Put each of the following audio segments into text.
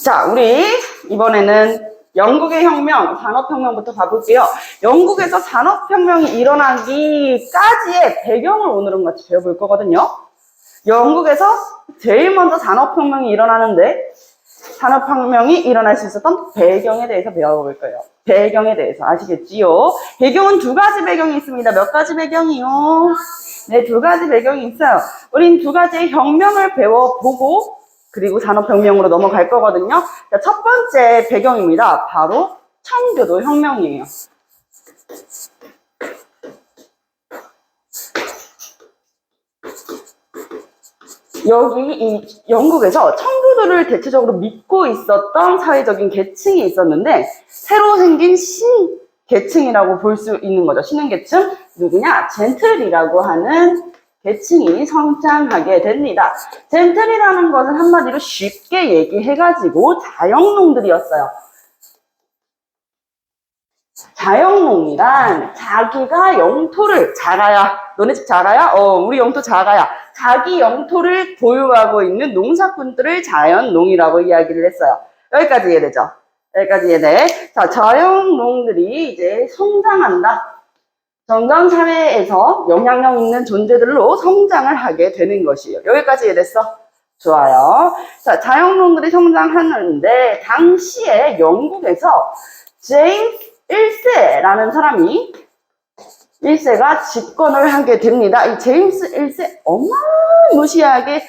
자, 우리 이번에는 영국의 혁명, 산업혁명부터 가볼게요. 영국에서 산업혁명이 일어나기까지의 배경을 오늘은 같이 배워볼 거거든요. 영국에서 제일 먼저 산업혁명이 일어나는데 산업혁명이 일어날 수 있었던 배경에 대해서 배워볼 거예요. 배경에 대해서 아시겠지요? 배경은 두 가지 배경이 있습니다. 몇 가지 배경이요? 네, 두 가지 배경이 있어요. 우린 두 가지의 혁명을 배워보고 그리고 산업혁명으로 넘어갈 거거든요. 자, 첫 번째 배경입니다. 바로 청교도 혁명이에요. 여기 이 영국에서 청교도를 대체적으로 믿고 있었던 사회적인 계층이 있었는데 새로 생긴 신계층이라고 볼 수 있는 거죠. 신흥계층 누구냐? 젠틀이라고 하는 계층이 성장하게 됩니다. 젠틀이라는 것은 한마디로 쉽게 얘기해가지고 자영농들이었어요. 자영농이란 자기가 영토를 작아야, 너네 집 작아야? 우리 영토 작아야. 자기 영토를 보유하고 있는 농사꾼들을 자연농이라고 이야기를 했어요. 여기까지 이해되죠? 여기까지 이해돼. 자, 자영농들이 이제 성장한다. 정전사회에서 영향력 있는 존재들로 성장을 하게 되는 것이에요. 여기까지 이해됐어? 좋아요. 자, 자영농들이 성장하는데 당시에 영국에서 제임스 1세라는 사람이 1세가 집권을 하게 됩니다. 이 제임스 1세 어마무시하게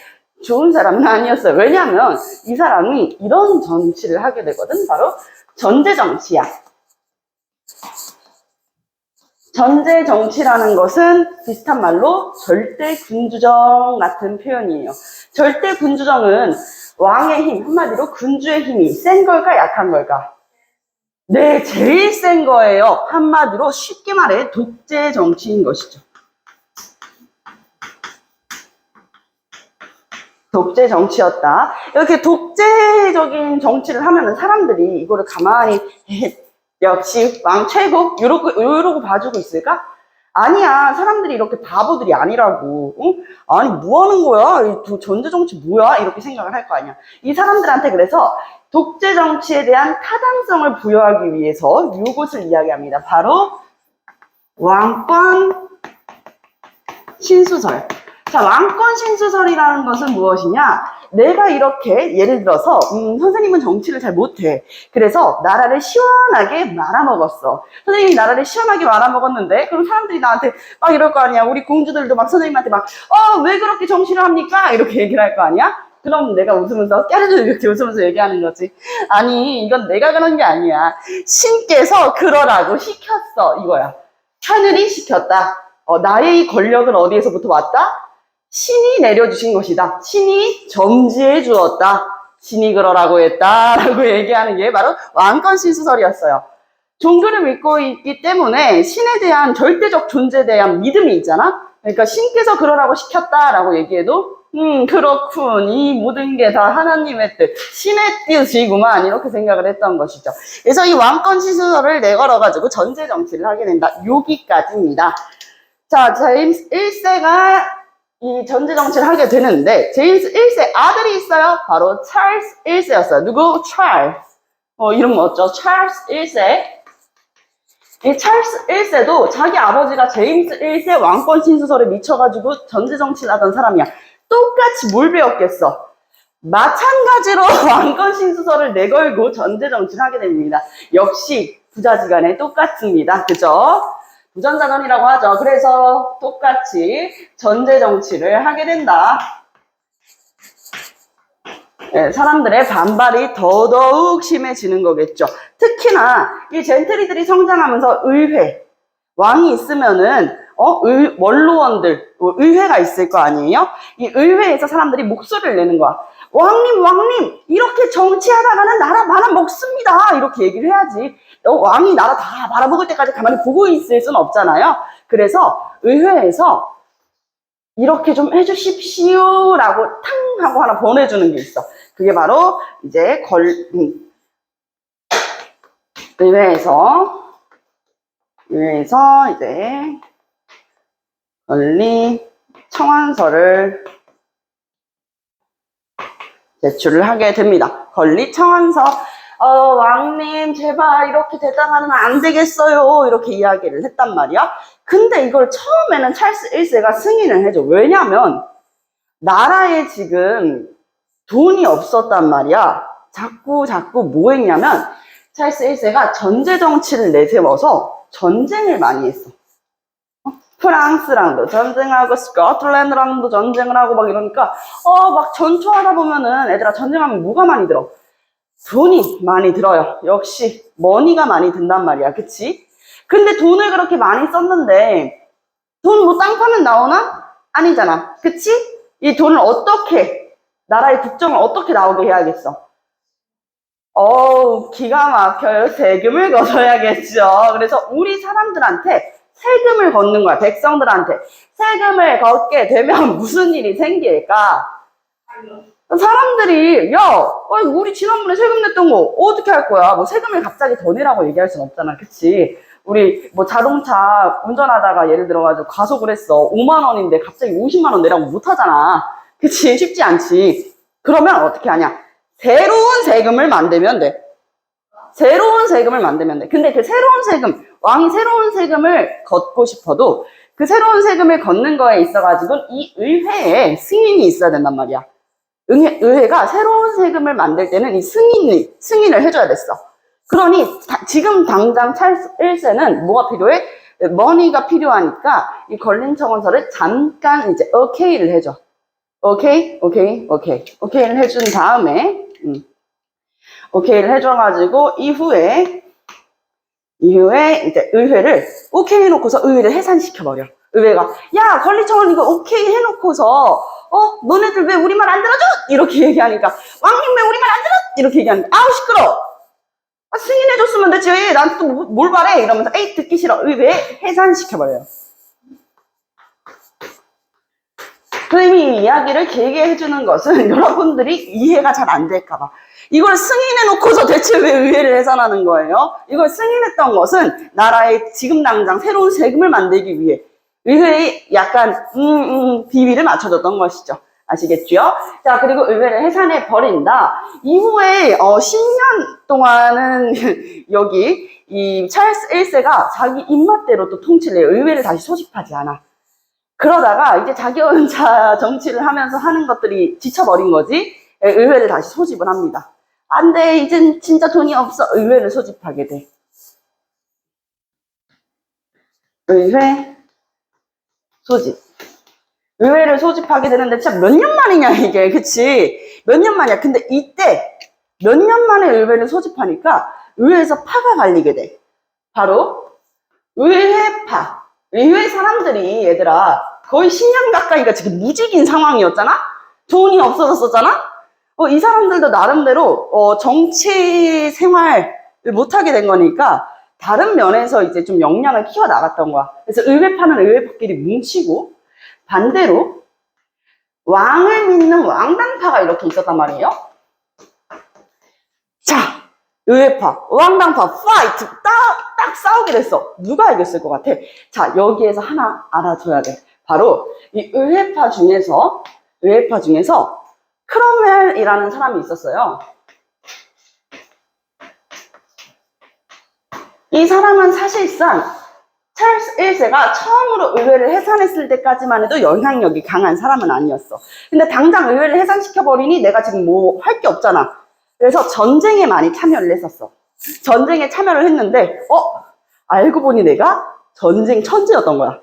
좋은 사람은 아니었어요. 왜냐하면 이 사람이 이런 정치를 하게 되거든. 바로 전제정치야. 전제정치라는 것은 비슷한 말로 절대군주정 같은 표현이에요. 절대군주정은 왕의 힘, 한마디로 군주의 힘이 센 걸까 약한 걸까? 네, 제일 센 거예요. 한마디로 쉽게 말해 독재 정치인 것이죠. 독재 정치였다. 이렇게 독재적인 정치를 하면은 사람들이 이거를 가만히 역시 왕 최고 이러고 봐주고 있을까? 아니야. 사람들이 이렇게 바보들이 아니라고. 응? 아니 뭐 하는 거야? 이 전제 정치 뭐야? 이렇게 생각을 할 거 아니야. 이 사람들한테 그래서 독재 정치에 대한 타당성을 부여하기 위해서 이것을 이야기합니다. 바로 왕권 신수설. 자, 왕권 신수설이라는 것은 무엇이냐? 내가 이렇게 예를 들어서 선생님은 정치를 잘 못해. 그래서 나라를 시원하게 말아먹었어. 선생님이 나라를 시원하게 말아먹었는데 그럼 사람들이 나한테 막 이럴 거 아니야. 우리 공주들도 막 선생님한테 막 왜 그렇게 정치를 합니까? 이렇게 얘기를 할 거 아니야? 그럼 내가 웃으면서 깨르르 이렇게 웃으면서 얘기하는 거지. 아니 이건 내가 그런 게 아니야. 신께서 그러라고 시켰어. 이거야. 하늘이 시켰다. 나의 이 권력은 어디에서부터 왔다? 신이 내려주신 것이다. 신이 점지해 주었다. 신이 그러라고 했다. 라고 얘기하는 게 바로 왕권 신수설이었어요. 종교를 믿고 있기 때문에 신에 대한 절대적 존재에 대한 믿음이 있잖아. 그러니까 신께서 그러라고 시켰다라고 얘기해도 그렇군. 이 모든 게 다 하나님의 뜻, 신의 뜻이구만. 이렇게 생각을 했던 것이죠. 그래서 이 왕권 신수설을 내걸어가지고 전제 정치를 하게 된다. 여기까지입니다. 자, 제임스 1세가 이 전제 정치를 하게 되는데 제임스 1세 아들이 있어요. 바로 찰스 1세였어요. 누구? 찰스. 이름 뭐죠? 찰스 1세. 이 찰스 1세도 자기 아버지가 제임스 1세 왕권 신수설에 미쳐가지고 전제 정치를 하던 사람이야. 똑같이 뭘 배웠겠어? 마찬가지로 왕권 신수설을 내걸고 전제 정치를 하게 됩니다. 역시 부자지간에 똑같습니다. 그죠? 부전자전이라고 하죠. 그래서 똑같이 전제 정치를 하게 된다. 네, 사람들의 반발이 더더욱 심해지는 거겠죠. 특히나 이 젠트리들이 성장하면서 의회, 왕이 있으면은 원로원들, 의회가 있을 거 아니에요? 이 의회에서 사람들이 목소리를 내는 거야. 왕님, 이렇게 정치하다가는 나라 말아먹습니다. 이렇게 얘기를 해야지. 왕이 나라 다 말아먹을 때까지 가만히 보고 있을 수는 없잖아요. 그래서 의회에서 이렇게 좀 해주십시오라고 탕 하고 하나 보내주는 게 있어. 그게 바로 이제 의회에서 이제 권리 청원서를 제출을 하게 됩니다. 권리청원서. 왕님 제발 이렇게 대답하면 안 되겠어요. 이렇게 이야기를 했단 말이야. 근데 이걸 처음에는 찰스 1세가 승인을 해줘. 왜냐면 나라에 지금 돈이 없었단 말이야. 자꾸 뭐 했냐면 찰스 1세가 전제 정치를 내세워서 전쟁을 많이 했어. 프랑스랑도 전쟁하고 스코틀랜드랑도 전쟁을 하고 막 이러니까 막 전투하다 보면은 애들아 전쟁하면 뭐가 많이 들어? 돈이 많이 들어요. 역시 머니가 많이 든단 말이야. 그치? 근데 돈을 그렇게 많이 썼는데 돈 뭐 땅 파면 나오나? 아니잖아. 그치? 이 돈을 어떻게 나라의 국정을 어떻게 나오게 해야겠어? 기가 막혀요. 세금을 걷어야겠죠. 그래서 우리 사람들한테 세금을 걷는 거야. 백성들한테 세금을 걷게 되면 무슨 일이 생길까? 사람들이 우리 지난번에 세금 냈던 거 어떻게 할 거야? 뭐 세금을 갑자기 더 내라고 얘기할 순 없잖아. 그치? 우리 뭐 자동차 운전하다가 예를 들어가지고 과속을 했어. 5만 원인데 갑자기 50만 원 내라고 못 하잖아. 그치? 쉽지 않지. 그러면 어떻게 하냐? 새로운 세금을 만들면 돼. 새로운 세금을 만들면 돼. 근데 그 새로운 세금, 왕이 새로운 세금을 걷고 싶어도 그 새로운 세금을 걷는 거에 있어가지고 이 의회에 승인이 있어야 된단 말이야. 의회가 새로운 세금을 만들 때는 이 승인을 해줘야 됐어. 그러니 지금 당장 찰스 1세는 뭐가 필요해? 머니가 필요하니까 이 권리청원서를 잠깐 이제 오케이를 해줘. 오케이를 해준 다음에 오케이를 해줘가지고 이후에 이제 의회를 오케이 해놓고서 의회를 해산시켜버려. 의회가 야 권리청원 이거 오케이 해놓고서 너네들 왜 우리 말 안 들어줘? 이렇게 얘기하니까 왕님 왜 우리 말 안 들어? 이렇게 얘기하니까 아우 시끄러. 승인해줬으면 되지. 나한테 또 뭘 바래? 이러면서 에이 듣기 싫어. 의회 해산시켜버려요. 선생님이 이야기를 길게 해주는 것은 여러분들이 이해가 잘 안 될까봐. 이걸 승인해놓고서 대체 왜 의회를 해산하는 거예요? 이걸 승인했던 것은 나라의 지금 당장 새로운 세금을 만들기 위해 의회에 약간 비위를 맞춰줬던 것이죠. 아시겠죠? 자, 그리고 의회를 해산해 버린다. 이후에 10년 동안은 여기 이 찰스 1세가 자기 입맛대로 또 통치를 해요. 의회를 다시 소집하지 않아. 그러다가 이제 자기 혼자 정치를 하면서 하는 것들이 지쳐버린 거지. 의회를 다시 소집을 합니다. 안 돼, 이젠 진짜 돈이 없어. 의회를 소집하게 돼. 의회 소집. 의회를 소집하게 되는데 진짜 몇 년 만이냐 이게. 그치? 몇 년 만이야. 근데 이때 몇 년 만에 의회를 소집하니까 의회에서 파가 갈리게 돼. 바로 의회파. 의회 사람들이 얘들아 거의 10년 가까이가 지금 무직인 상황이었잖아? 돈이 없어졌었잖아? 이 사람들도 나름대로 정치 생활을 못하게 된 거니까 다른 면에서 이제 좀 역량을 키워나갔던 거야. 그래서 의회파는 의회파끼리 뭉치고 반대로 왕을 믿는 왕당파가 이렇게 있었단 말이에요. 자, 의회파, 왕당파, 파이트 딱 싸우게 됐어. 누가 이겼을 것 같아? 자, 여기에서 하나 알아줘야 돼. 바로 이 의회파 중에서 크롬웰이라는 사람이 있었어요. 이 사람은 사실상 찰스 1세가 처음으로 의회를 해산했을 때까지만 해도 영향력이 강한 사람은 아니었어. 근데 당장 의회를 해산시켜버리니 내가 지금 뭐 할 게 없잖아. 그래서 전쟁에 많이 참여를 했었어. 전쟁에 참여를 했는데 알고 보니 내가 전쟁 천재였던 거야.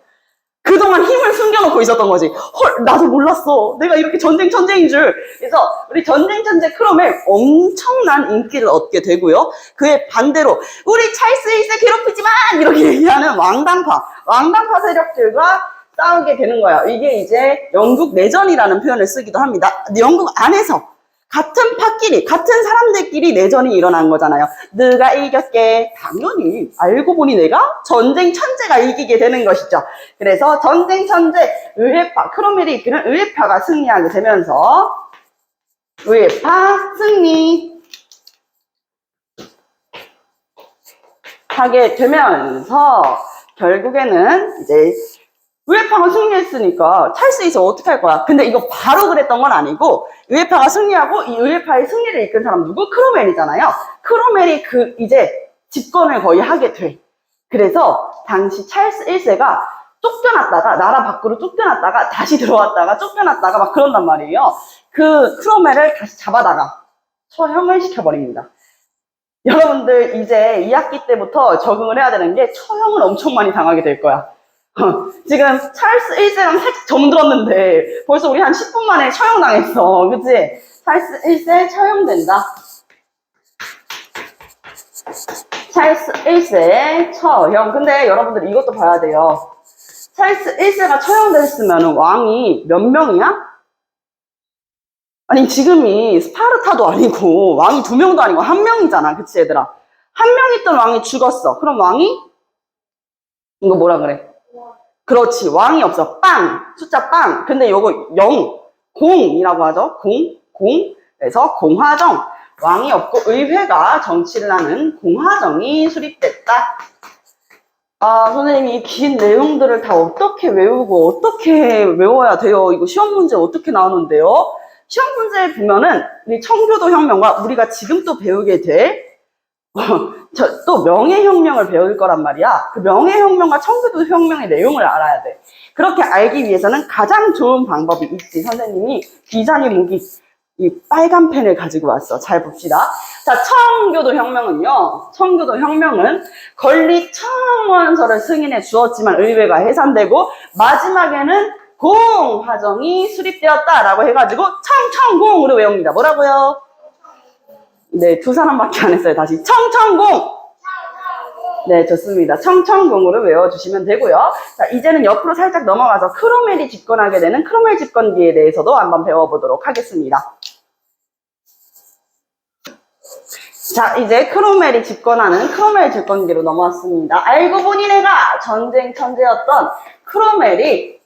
그동안 힘을 숨겨놓고 있었던 거지. 헐, 나도 몰랐어. 내가 이렇게 전쟁 천재인 줄. 그래서 우리 전쟁 천재 크롬웰 엄청난 인기를 얻게 되고요. 그에 반대로 우리 찰스 1세 괴롭히지만 이렇게 얘기하는 왕당파 세력들과 싸우게 되는 거예요. 이게 이제 영국 내전이라는 표현을 쓰기도 합니다. 영국 안에서 같은 파끼리, 같은 사람들끼리 내전이 일어난 거잖아요. 누가 이겼게? 당연히 알고 보니 내가 전쟁 천재가 이기게 되는 것이죠. 그래서 전쟁 천재 의회파, 크롬웰이 이끄는 의회파가 승리하게 되면서 의회파 승리 하게 되면서 결국에는 이제 우회파가 승리했으니까 찰스 2세 어떻게 할 거야? 근데 이거 바로 그랬던 건 아니고 우회파가 승리하고 이 우회파의 승리를 이끈 사람 누구? 크로멜이잖아요. 크로멜이 이제 집권을 거의 하게 돼. 그래서 당시 찰스 1세가 쫓겨났다가 나라 밖으로 쫓겨났다가 다시 들어왔다가 쫓겨났다가 막 그런단 말이에요. 그 크로멜을 다시 잡아다가 처형을 시켜버립니다. 여러분들 이제 2학기 때부터 적응을 해야 되는 게 처형을 엄청 많이 당하게 될 거야. 지금 찰스 1세랑 살짝 정들었는데 벌써 우리 한 10분 만에 처형당했어. 그치? 찰스 1세 처형된다. 찰스 1세 처형. 근데 여러분들 이것도 봐야 돼요. 찰스 1세가 처형됐으면 왕이 몇 명이야? 아니 지금이 스파르타도 아니고 왕이 2명도 아니고 1명이잖아. 그치 얘들아? 1명 있던 왕이 죽었어. 그럼 왕이? 이거 뭐라 그래? 그렇지. 왕이 없어. 빵. 숫자 빵. 근데 요거 0. 공이라고 하죠. 공. 그래서 공화정. 왕이 없고 의회가 정치를 하는 공화정이 수립됐다. 아, 선생님이 이 긴 내용들을 다 어떻게 외우고 어떻게 외워야 돼요? 이거 시험 문제 어떻게 나오는데요? 시험 문제에 보면은 이 청교도 혁명과 우리가 지금 또 배우게 될 또 명예혁명을 배울 거란 말이야. 그 명예혁명과 청교도 혁명의 내용을 알아야 돼. 그렇게 알기 위해서는 가장 좋은 방법이 있지. 선생님이 비장의 무기, 이 빨간 펜을 가지고 왔어. 잘 봅시다. 자, 청교도 혁명은요. 청교도 혁명은 권리청원서를 승인해 주었지만 의회가 해산되고 마지막에는 공화정이 수립되었다라고 해가지고 청천공으로 외웁니다. 뭐라고요? 네, 2사람밖에 안 했어요. 다시 청천공. 네, 좋습니다. 청천공으로 외워주시면 되고요. 자, 이제는 옆으로 살짝 넘어가서 크로멜이 집권하게 되는 크로멜 집권기에 대해서도 한번 배워보도록 하겠습니다. 자, 이제 크로멜이 집권하는 크로멜 집권기로 넘어왔습니다. 알고 보니 내가 전쟁 천재였던 크로멜이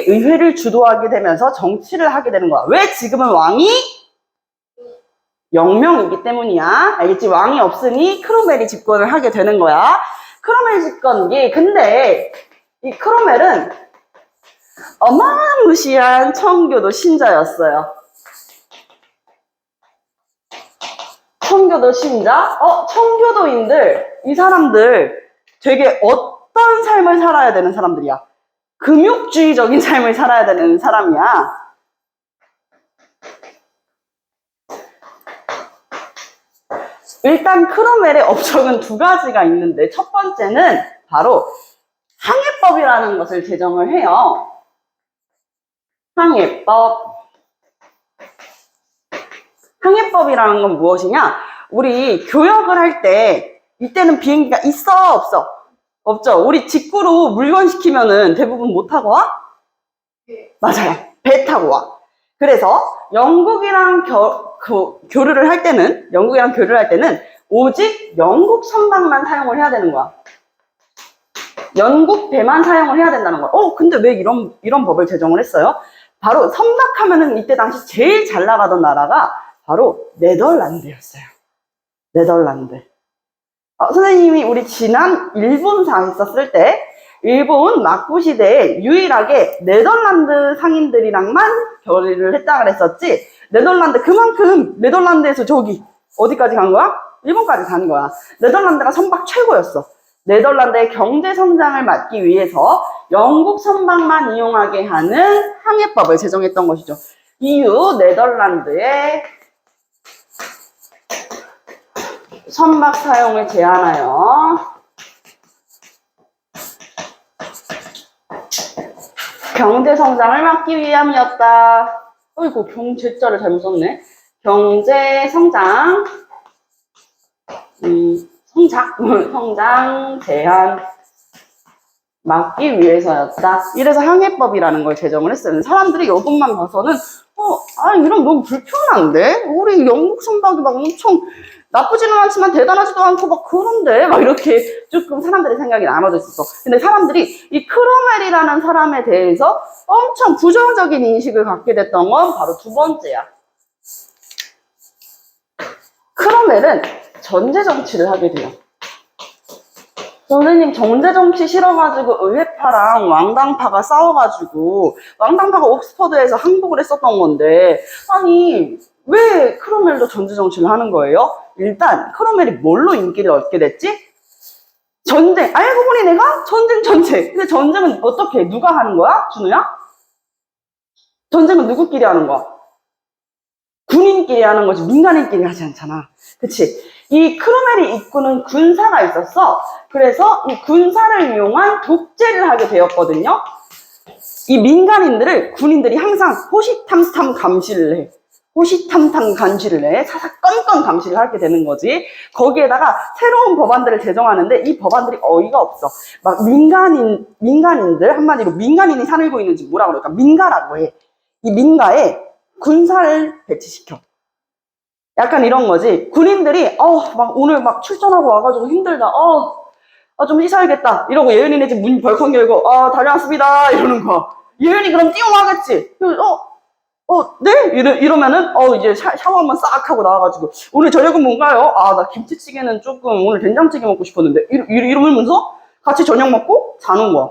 의회를 주도하게 되면서 정치를 하게 되는 거야. 왜 지금은 왕이 0명이기 때문이야. 알겠지? 왕이 없으니 크로멜이 집권을 하게 되는 거야. 크로멜 집권기. 근데 이 크로멜은 어마무시한 청교도 신자였어요. 청교도 신자? 청교도인들, 이 사람들 되게 어떤 삶을 살아야 되는 사람들이야? 금욕주의적인 삶을 살아야 되는 사람이야. 일단 크로멜의 업적은 2가지가 있는데 첫 번째는 바로 항해법이라는 것을 제정을 해요. 항해법이라는 건 무엇이냐? 우리 교역을 할 때 이때는 비행기가 있어 없어? 없죠. 우리 직구로 물건 시키면은 대부분 뭐 타고 와? 맞아요. 배 타고 와. 그래서 영국이랑 교류를 할 때는 오직 영국 선박만 사용을 해야 되는 거야. 영국 배만 사용을 해야 된다는 거야. 근데 왜 이런 법을 제정을 했어요? 바로 선박하면은 이때 당시 제일 잘 나가던 나라가 바로 네덜란드였어요. 네덜란드. 선생님이 우리 지난 일본사 했었을 때 일본 막부 시대에 유일하게 네덜란드 상인들이랑만 결의를 했다 그랬었지. 그만큼 네덜란드에서 저기 어디까지 간 거야? 일본까지 간 거야. 네덜란드가 선박 최고였어. 네덜란드의 경제 성장을 막기 위해서 영국 선박만 이용하게 하는 항해법을 제정했던 것이죠. 이후 네덜란드의 선박 사용을 제한하여 경제 성장을 막기 위함이었다. 어이구, 경제자를 잘못 썼네. 경제 성장, 성장 제한 막기 위해서였다. 이래서 항해법이라는 걸 제정을 했어요. 사람들이 이것만 봐서는 이런 너무 불편한데? 우리 영국 선박이 막 엄청 나쁘지는 않지만 대단하지도 않고 막 그런데 막 이렇게 조금 사람들의 생각이 나눠져 있었어. 근데 사람들이 이 크로멜이라는 사람에 대해서 엄청 부정적인 인식을 갖게 됐던 건 바로 2번째야. 크로멜은 전제 정치를 하게 돼요. 선생님 정제정치 싫어가지고 의회파랑 왕당파가 싸워가지고 왕당파가 옥스퍼드에서 항복을 했었던 건데 아니 왜 크로멜도 전제정치를 하는 거예요? 일단 크로멜이 뭘로 인기를 얻게 됐지? 전쟁. 알고 보니 내가 전쟁. 근데 전쟁은 어떻게 누가 하는 거야? 준우야? 전쟁은 누구끼리 하는 거야? 군인끼리 하는 거지 민간인끼리 하지 않잖아. 그치? 이 크로멜이 이끄는 군사가 있었어. 그래서 이 군사를 이용한 독재를 하게 되었거든요. 이 민간인들을 군인들이 항상 호시탐탐 감시를 해. 호시탐탐 감시를 해. 사사건건 감시를 하게 되는 거지. 거기에다가 새로운 법안들을 제정하는데 이 법안들이 어이가 없어. 막 민간인들, 한마디로 민간인이 살고 있는지 뭐라 그럴까? 민가라고 해. 이 민가에 군사를 배치시켜. 약간 이런 거지. 군인들이 막 오늘 막 출전하고 와가지고 힘들다. 좀 씻어야겠다. 이러고 예은이네 집 문 벌컥 열고 다녀왔습니다. 이러는 거야. 예은이 그럼 띠용하겠지. 네? 이러면은 이제 샤워 한번 싹 하고 나와가지고 오늘 저녁은 뭔가요? 나 김치찌개는 조금 오늘 된장찌개 먹고 싶었는데 이러면서 같이 저녁 먹고 자는 거야.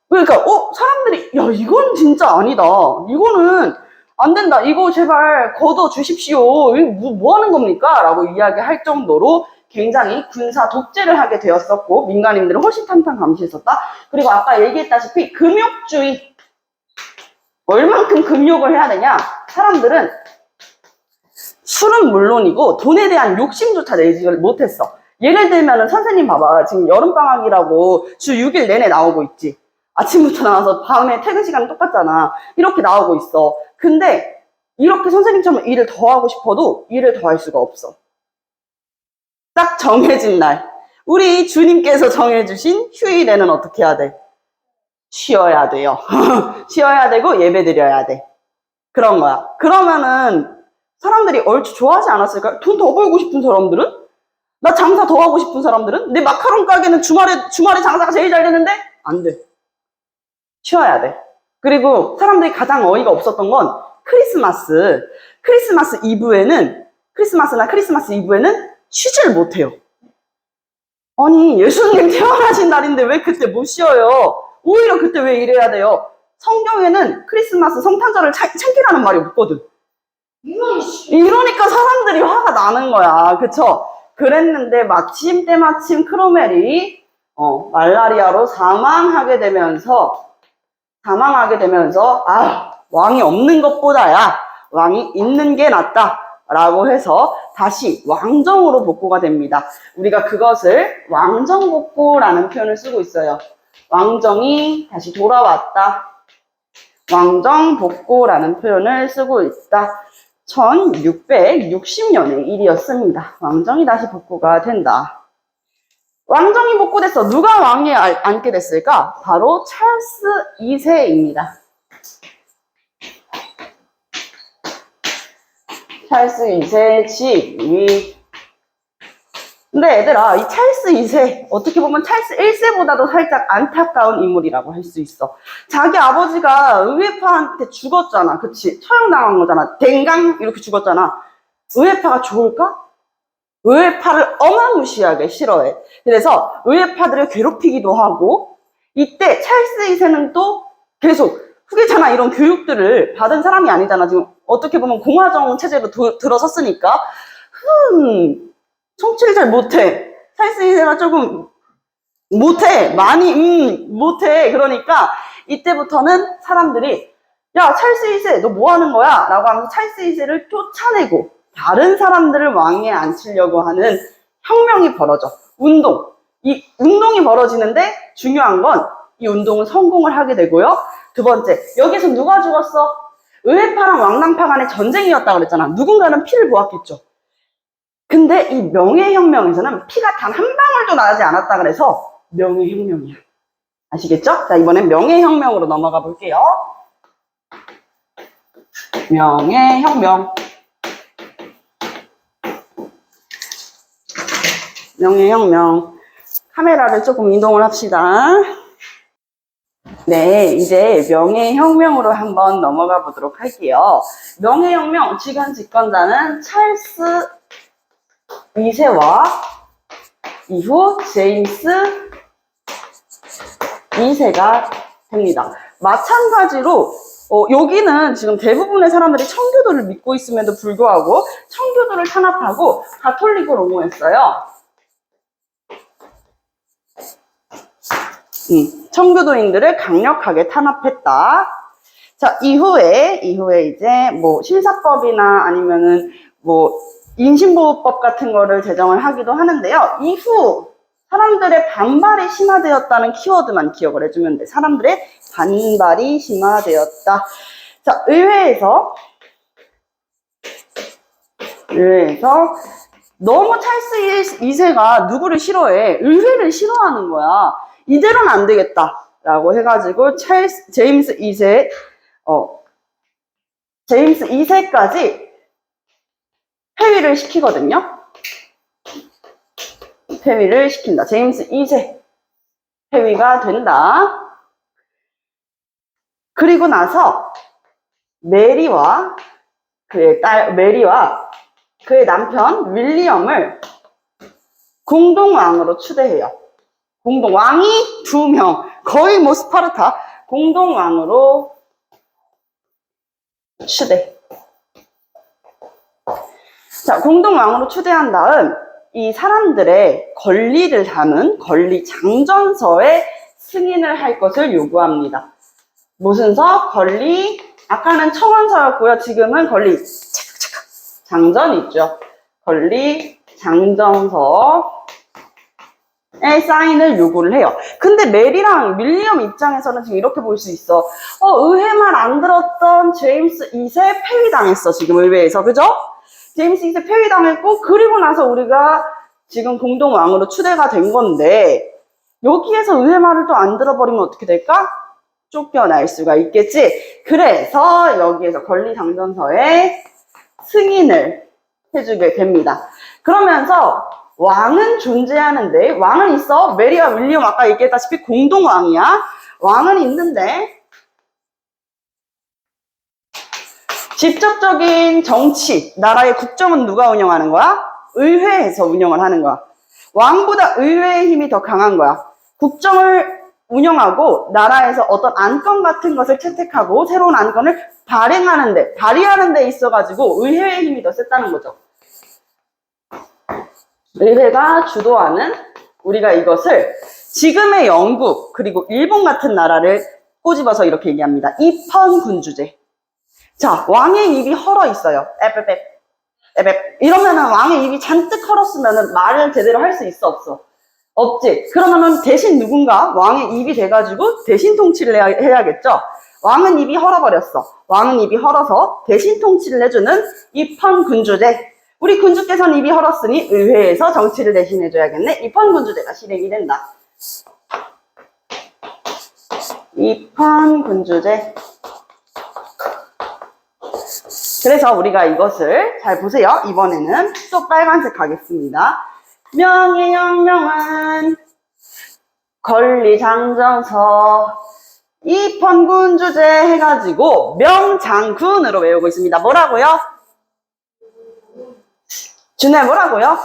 그러니까 사람들이 야 이건 진짜 아니다. 이거는 안 된다. 이거 제발 걷어 주십시오. 이거 뭐 하는 겁니까? 라고 이야기할 정도로 굉장히 군사 독재를 하게 되었었고 민간인들을 호시탐탐 감시했었다. 그리고 아까 얘기했다시피 금욕주의. 얼만큼 금욕을 해야 되냐? 사람들은 술은 물론이고 돈에 대한 욕심조차 내지 못했어. 예를 들면은 선생님 봐봐. 지금 여름방학이라고 주 6일 내내 나오고 있지. 아침부터 나와서 밤에 퇴근 시간 똑같잖아. 이렇게 나오고 있어. 근데 이렇게 선생님처럼 일을 더 하고 싶어도 일을 더 할 수가 없어. 딱 정해진 날. 우리 주님께서 정해주신 휴일에는 어떻게 해야 돼? 쉬어야 돼요. 쉬어야 되고 예배 드려야 돼. 그런 거야. 그러면은 사람들이 얼추 좋아하지 않았을까? 돈 더 벌고 싶은 사람들은? 나 장사 더 하고 싶은 사람들은? 내 마카롱 가게는 주말에 장사가 제일 잘 되는데? 안 돼. 쉬어야 돼. 그리고 사람들이 가장 어이가 없었던 건 크리스마스나 크리스마스 이브에는 쉬지를 못해요. 아니 예수님 태어나신 날인데 왜 그때 못 쉬어요? 오히려 그때 왜 일해야 돼요? 성경에는 크리스마스 성탄절을 챙기라는 말이 없거든. 이러니까 사람들이 화가 나는 거야. 그쵸? 그랬는데 때마침 크로멜이 말라리아로 사망하게 되면서 왕이 없는 것보다야 왕이 있는 게 낫다 라고 해서 다시 왕정으로 복구가 됩니다. 우리가 그것을 왕정복구라는 표현을 쓰고 있어요. 왕정이 다시 돌아왔다. 왕정복구라는 표현을 쓰고 있다. 1660년의 일이었습니다. 왕정이 다시 복구가 된다. 왕정이 복구돼서 누가 왕위에 앉게 됐을까? 바로 찰스 2세입니다. 찰스 2세 지위. 근데 얘들아, 이 찰스 2세, 어떻게 보면 찰스 1세보다도 살짝 안타까운 인물이라고 할 수 있어. 자기 아버지가 의회파한테 죽었잖아. 그치? 처형당한 거잖아. 댕강 이렇게 죽었잖아. 의회파가 좋을까? 의회파를 어마무시하게 싫어해. 그래서 의회파들을 괴롭히기도 하고, 이때 찰스 2세는 또 계속 후계자나 이런 교육들을 받은 사람이 아니잖아. 지금 어떻게 보면 공화정 체제로 들어섰으니까 정치를 잘 못해. 찰스 2세가 조금 못해. 많이 못해. 그러니까 이때부터는 사람들이 야 찰스 2세 너 뭐 하는 거야? 라고 하면서 찰스 2세를 쫓아내고 다른 사람들을 왕위에 앉히려고 하는 혁명이 벌어져. 이 운동이 벌어지는데 중요한 건 이 운동은 성공을 하게 되고요. 두 번째, 여기서 누가 죽었어? 의회파랑 왕당파 간의 전쟁이었다고 그랬잖아. 누군가는 피를 보았겠죠. 근데 이 명예혁명에서는 피가 단 한 방울도 나지 않았다 그래서 명예혁명이야. 아시겠죠? 자, 이번엔 명예혁명으로 넘어가 볼게요. 명예혁명. 카메라를 조금 이동을 합시다. 네, 이제 명예혁명으로 한번 넘어가 보도록 할게요. 명예혁명 주간 집권자는 찰스 2세와 이후 제임스 2세가 됩니다. 마찬가지로 여기는 지금 대부분의 사람들이 청교도를 믿고 있음에도 불구하고 청교도를 탄압하고 가톨릭으로 옹호했어요. 청교도인들을 강력하게 탄압했다. 자, 이후에 이제 뭐 신사법이나 아니면은 뭐 인신보호법 같은 거를 제정을 하기도 하는데요. 이후 사람들의 반발이 심화되었다는 키워드만 기억을 해주면 돼. 사람들의 반발이 심화되었다. 자, 의회에서 너무 찰스 2세가 누구를 싫어해? 의회를 싫어하는 거야. 이대로는 안 되겠다 라고 해가지고 제임스 2세까지 폐위를 시키거든요. 폐위를 시킨다. 제임스 2세 폐위가 된다. 그리고 나서 메리와 그의 남편 윌리엄을 공동왕으로 추대해요. 왕이 2명, 거의 뭐 스파르타, 공동왕으로 추대. 자, 공동왕으로 추대한 다음 이 사람들의 권리를 담은 권리 장전서에 승인을 할 것을 요구합니다. 무슨 서? 권리, 아까는 청원서였고요. 지금은 권리 장전 있죠. 권리 장전서에 사인을 요구를 해요. 근데 메리랑 윌리엄 입장에서는 지금 이렇게 볼 수 있어. 의회 말 안 들었던 제임스 2세 폐위당했어. 지금 의회에서. 그죠? 제임스 2세 폐위당했고, 그리고 나서 우리가 지금 공동왕으로 추대가 된 건데, 여기에서 의회 말을 또 안 들어버리면 어떻게 될까? 쫓겨날 수가 있겠지. 그래서 여기에서 권리장전서에 승인을 해주게 됩니다. 그러면서 왕은 존재하는데, 왕은 있어. 메리와 윌리엄 아까 얘기했다시피 공동왕이야. 왕은 있는데, 직접적인 정치, 나라의 국정은 누가 운영하는 거야? 의회에서 운영을 하는 거야. 왕보다 의회의 힘이 더 강한 거야. 국정을 운영하고 나라에서 어떤 안건 같은 것을 채택하고 새로운 안건을 발의하는 데 있어가지고 의회의 힘이 더 셌다는 거죠. 의회가 주도하는, 우리가 이것을 지금의 영국 그리고 일본 같은 나라를 꼬집어서 이렇게 얘기합니다. 입헌군주제. 자, 왕의 입이 헐어 있어요. 이러면은 왕의 입이 잔뜩 헐었으면은 말을 제대로 할 수 있어, 없어? 없지. 그러면은 대신 누군가 왕의 입이 돼가지고 대신 통치를 해야겠죠. 왕은 입이 헐어버렸어. 왕은 입이 헐어서 대신 통치를 해주는 입헌군주제. 우리 군주께서는 입이 헐었으니 의회에서 정치를 대신해줘야겠네. 입헌군주제가 실행이 된다. 입헌군주제. 그래서 우리가 이것을 잘 보세요. 이번에는 또 빨간색 가겠습니다. 명예혁명은 권리장전서 입헌군주제 해가지고 명장군으로 외우고 있습니다. 뭐라고요? 준혜 뭐라고요?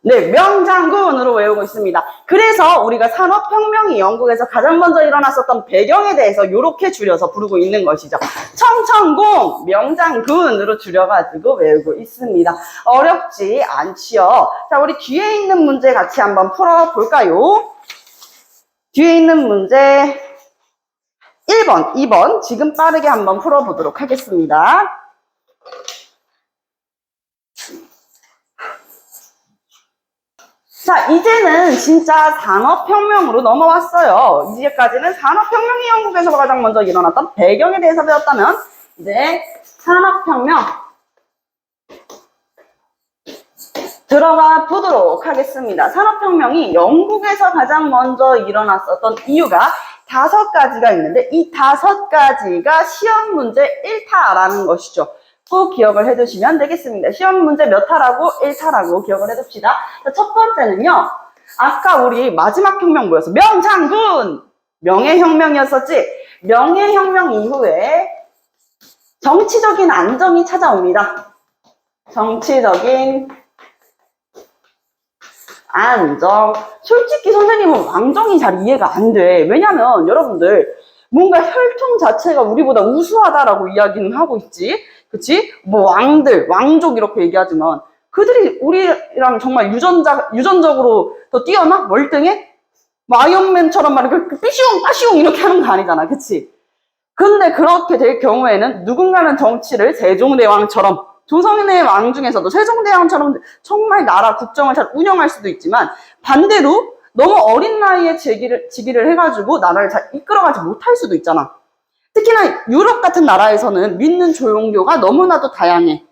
네, 명장군으로 외우고 있습니다. 그래서 우리가 산업혁명이 영국에서 가장 먼저 일어났었던 배경에 대해서 이렇게 줄여서 부르고 있는 것이죠. 청천공, 명장군으로 줄여가지고 외우고 있습니다. 어렵지 않지요. 자, 우리 뒤에 있는 문제 같이 한번 풀어볼까요? 뒤에 있는 문제 1번, 2번 지금 빠르게 한번 풀어보도록 하겠습니다. 자, 이제는 진짜 산업혁명으로 넘어왔어요. 이제까지는 산업혁명이 영국에서 가장 먼저 일어났던 배경에 대해서 배웠다면, 이제 산업혁명 들어가 보도록 하겠습니다. 산업혁명이 영국에서 가장 먼저 일어났었던 이유가 5가지가 있는데, 이 5가지가 시험 문제 1타라는 것이죠. 꼭 기억을 해두시면 되겠습니다. 시험 문제 몇 타라고? 1타라고 기억을 해둡시다. 첫 번째는요. 아까 우리 마지막 혁명 뭐였어? 명장군! 명예혁명이었었지? 명예혁명 이후에 정치적인 안정이 찾아옵니다. 정치적인 안정. 솔직히 선생님은 왕정이 잘 이해가 안 돼. 왜냐면 여러분들 뭔가 혈통 자체가 우리보다 우수하다라고 이야기는 하고 있지. 그치? 뭐 왕들, 왕족 이렇게 얘기하지만 그들이 우리랑 정말 유전적으로 더 뛰어나? 월등해? 뭐 아이언맨처럼 막 이렇게 삐시용 빠시용 이렇게 하는 거 아니잖아. 그치? 근데 그렇게 될 경우에는 누군가는 정치를 세종대왕처럼 조선의 왕 중에서도 세종대왕처럼 정말 나라 국정을 잘 운영할 수도 있지만 반대로 너무 어린 나이에 즉위를 해가지고 나라를 잘 이끌어가지 못할 수도 있잖아. 특히나 유럽 같은 나라에서는 믿는 종교가 너무나도 다양해.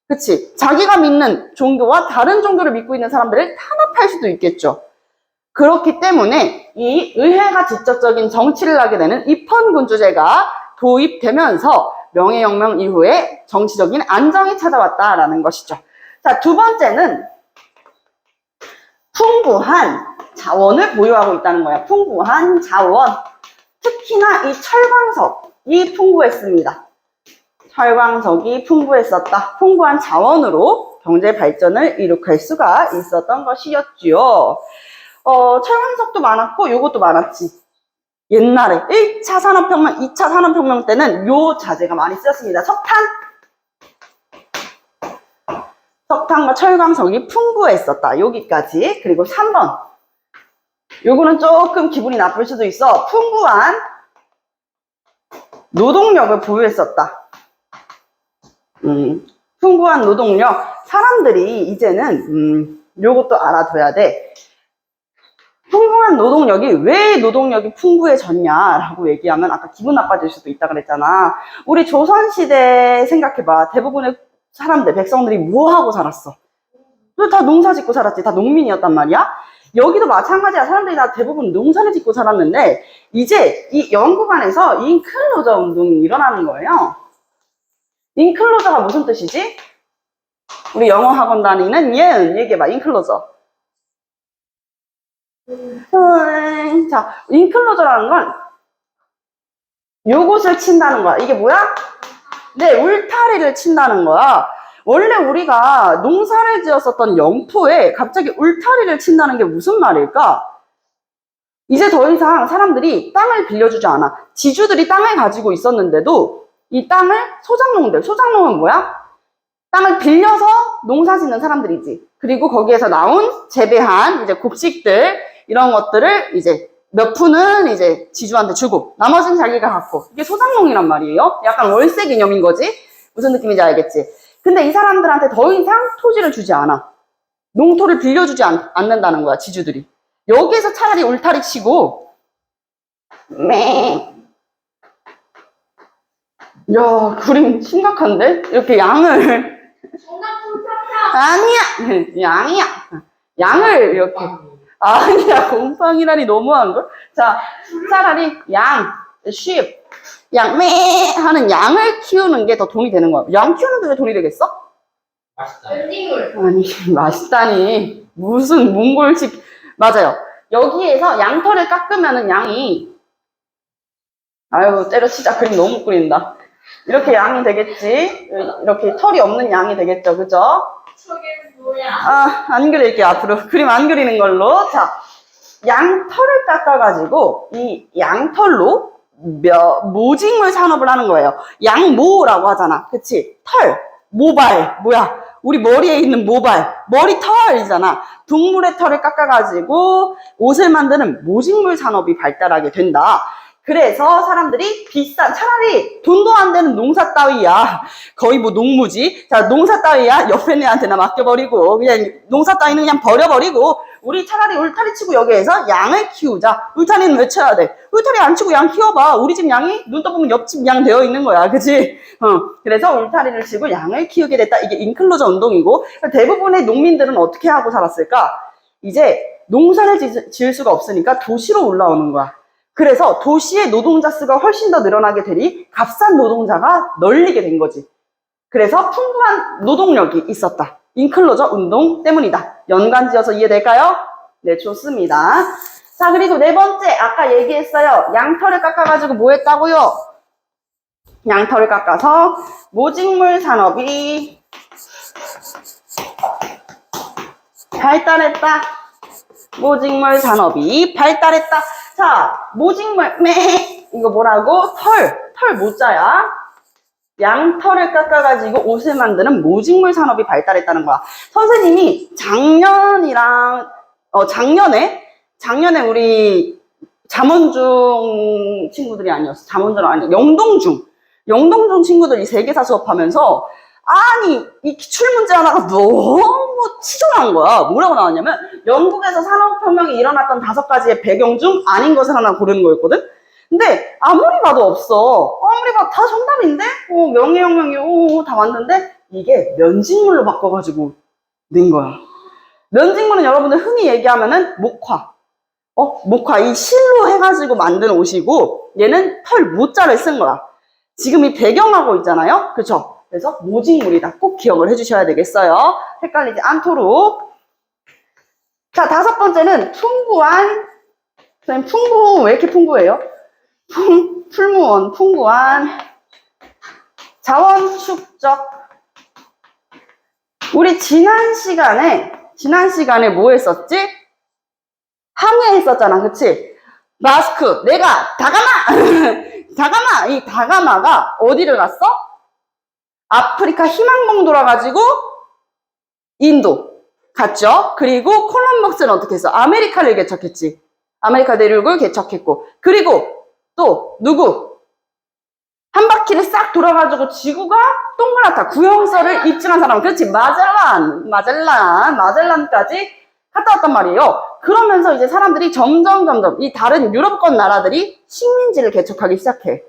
그치? 자기가 믿는 종교와 다른 종교를 믿고 있는 사람들을 탄압할 수도 있겠죠. 그렇기 때문에 이 의회가 직접적인 정치를 하게 되는 입헌군주제가 도입되면서 명예혁명 이후에 정치적인 안정이 찾아왔다라는 것이죠. 자, 두 번째는 풍부한 자원을 보유하고 있다는 거야. 풍부한 자원. 특히나 이 철광석이 풍부했습니다. 철광석이 풍부했었다. 풍부한 자원으로 경제 발전을 이룩할 수가 있었던 것이었지요. 철광석도 많았고 요것도 많았지. 옛날에 1차 산업혁명, 2차 산업혁명 때는 요 자재가 많이 쓰였습니다. 석탄과 철광석이 풍부했었다. 여기까지. 그리고 3번. 요거는 조금 기분이 나쁠 수도 있어. 풍부한 노동력을 보유했었다. 풍부한 노동력. 사람들이 이제는 요것도 알아둬야 돼. 풍부한 노동력이 왜 노동력이 풍부해졌냐라고 얘기하면 아까 기분 나빠질 수도 있다 그랬잖아. 우리 조선시대 생각해봐. 대부분의 사람들, 백성들이 뭐 하고 살았어? 다 농사 짓고 살았지. 다 농민이었단 말이야. 여기도 마찬가지야. 사람들이 다 대부분 농사를 짓고 살았는데 이제 이 영국안에서 인클로저 운동이 일어나는 거예요. 인클로저가 무슨 뜻이지? 우리 영어 학원 다니는 예은 얘기해봐. 인클로저. 자, 인클로저라는 건 요것을 친다는 거야. 이게 뭐야? 네, 울타리를 친다는 거야. 원래 우리가 농사를 지었었던 영토에 갑자기 울타리를 친다는 게 무슨 말일까? 이제 더 이상 사람들이 땅을 빌려주지 않아. 지주들이 땅을 가지고 있었는데도 이 땅을 소작농은 뭐야? 땅을 빌려서 농사 짓는 사람들이지. 그리고 거기에서 나온 재배한 이제 곡식들 이런 것들을 이제 몇 푼은 이제 지주한테 주고 나머지는 자기가 갖고. 이게 소작농이란 말이에요. 약간 월세 개념인 거지. 무슨 느낌인지 알겠지? 근데 이 사람들한테 더 이상 토지를 주지 않아. 농토를 빌려주지 않는다는 거야, 지주들이. 여기에서 차라리 울타리 치고 야, 그림 심각한데? 이렇게 양을 아니야. 양을 이렇게 아니야, 곰팡이라니 너무한걸? 자, 차라리 sheep 하는 양을 키우는 게 더 돈이 되는 거야. 양 키우는데 왜 돈이 되겠어? 맛있다. 아니, 맛있다니. 무슨 몽골식. 맞아요. 여기에서 양털을 깎으면은 양이, 아유, 때려치자. 그림 너무 끓인다. 이렇게 양이 되겠지. 이렇게 털이 없는 양이 되겠죠. 그죠? 저게 뭐야? 아, 안 그릴게요. 앞으로. 그림 안 그리는 걸로. 자, 양털을 깎아가지고 이 양털로 모직물 산업을 하는 거예요. 양모라고 하잖아. 그치? 털, 모발, 뭐야? 우리 머리에 있는 모발, 머리털이잖아. 동물의 털을 깎아가지고 옷을 만드는 모직물 산업이 발달하게 된다. 그래서 사람들이 차라리 돈도 안 되는 농사 따위야. 거의 뭐 농무지. 자, 농사 따위야. 옆에 애한테나 맡겨버리고, 그냥 농사 따위는 그냥 버려버리고, 우리 차라리 울타리 치고 여기에서 양을 키우자. 울타리는 왜 쳐야 돼? 울타리 안 치고 양 키워봐. 우리 집 양이 눈 떠보면 옆집 양 되어 있는 거야. 그치? 그래서 울타리를 치고 양을 키우게 됐다. 이게 인클로저 운동이고, 대부분의 농민들은 어떻게 하고 살았을까? 이제 농사를 지을 수가 없으니까 도시로 올라오는 거야. 그래서 도시의 노동자 수가 훨씬 더 늘어나게 되니 값싼 노동자가 널리게 된 거지. 그래서 풍부한 노동력이 있었다. 인클로저 운동 때문이다. 연관지어서 이해될까요? 네, 좋습니다. 자, 그리고 네 번째, 아까 얘기했어요. 양털을 깎아가지고 뭐 했다고요? 양털을 깎아서 모직물 산업이 발달했다. 모직물 산업이 발달했다. 자, 모직물, 이거 뭐라고? 털 모자야. 양털을 깎아가지고 옷을 만드는 모직물 산업이 발달했다는 거야. 선생님이 작년에 우리 잠원중 친구들이 아니었어. 잠원중 아니야. 영동중 친구들이 세계사 수업하면서 아니 이 기출문제 하나가 너무 치졸한 거야. 뭐라고 나왔냐면 영국에서 산업혁명이 일어났던 5가지의 배경 중 아닌 것을 하나 고르는 거였거든. 근데 아무리 봐도 없어. 아무리 봐도 다 정답인데? 명예혁명이 다 왔는데 이게 면직물로 바꿔가지고 낸 거야. 면직물은 여러분들 흔히 얘기하면은 목화. 목화 이 실로 해가지고 만든 옷이고 얘는 털 모자를 쓴 거야. 지금 이 배경하고 있잖아요. 그쵸? 그래서 모직물이다. 꼭 기억을 해주셔야 되겠어요. 헷갈리지 않도록. 자, 5번째는 풍부한. 선생님 풍부 왜 이렇게 풍부해요? 풀무원 풍부한 자원 축적. 우리 지난 시간에 뭐 했었지? 항해했었잖아. 그치? 마스크 내가 다가마 이 다가마가 어디를 갔어? 아프리카 희망봉 돌아가지고 인도 갔죠. 그리고 콜럼버스는 어떻게 했어? 아메리카를 개척했지. 아메리카 대륙을 개척했고, 그리고 또 누구? 한 바퀴를 싹 돌아가지고 지구가 동그랗다 구형설을 입증한 사람. 그렇지. 마젤란까지 갔다 왔단 말이에요. 그러면서 이제 사람들이 점점 이 다른 유럽권 나라들이 식민지를 개척하기 시작해.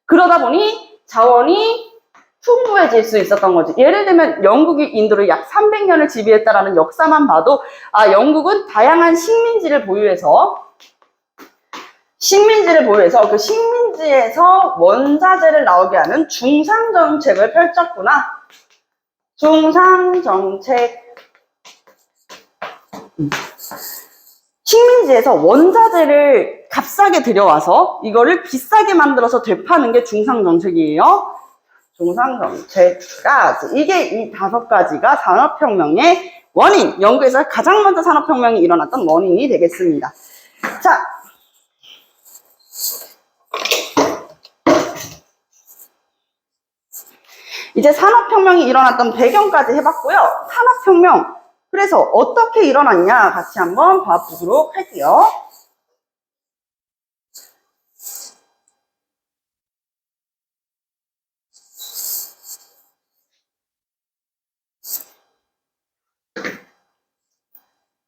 그러다 보니 자원이 풍부해질 수 있었던 거지. 예를 들면 영국이 인도를 약 300년을 지배했다라는 역사만 봐도 영국은 다양한 식민지를 보유해서 그 식민지에서 원자재를 나오게 하는 중상정책을 펼쳤구나. 중상정책. 식민지에서 원자재를 값싸게 들여와서 이거를 비싸게 만들어서 되파는 게 중상정책이에요. 중상정책까지. 이게 이 5가지가 산업혁명의 원인, 영국에서 가장 먼저 산업혁명이 일어났던 원인이 되겠습니다. 자, 이제 산업혁명이 일어났던 배경까지 해봤고요. 산업혁명, 그래서 어떻게 일어났냐 같이 한번 봐보도록 할게요.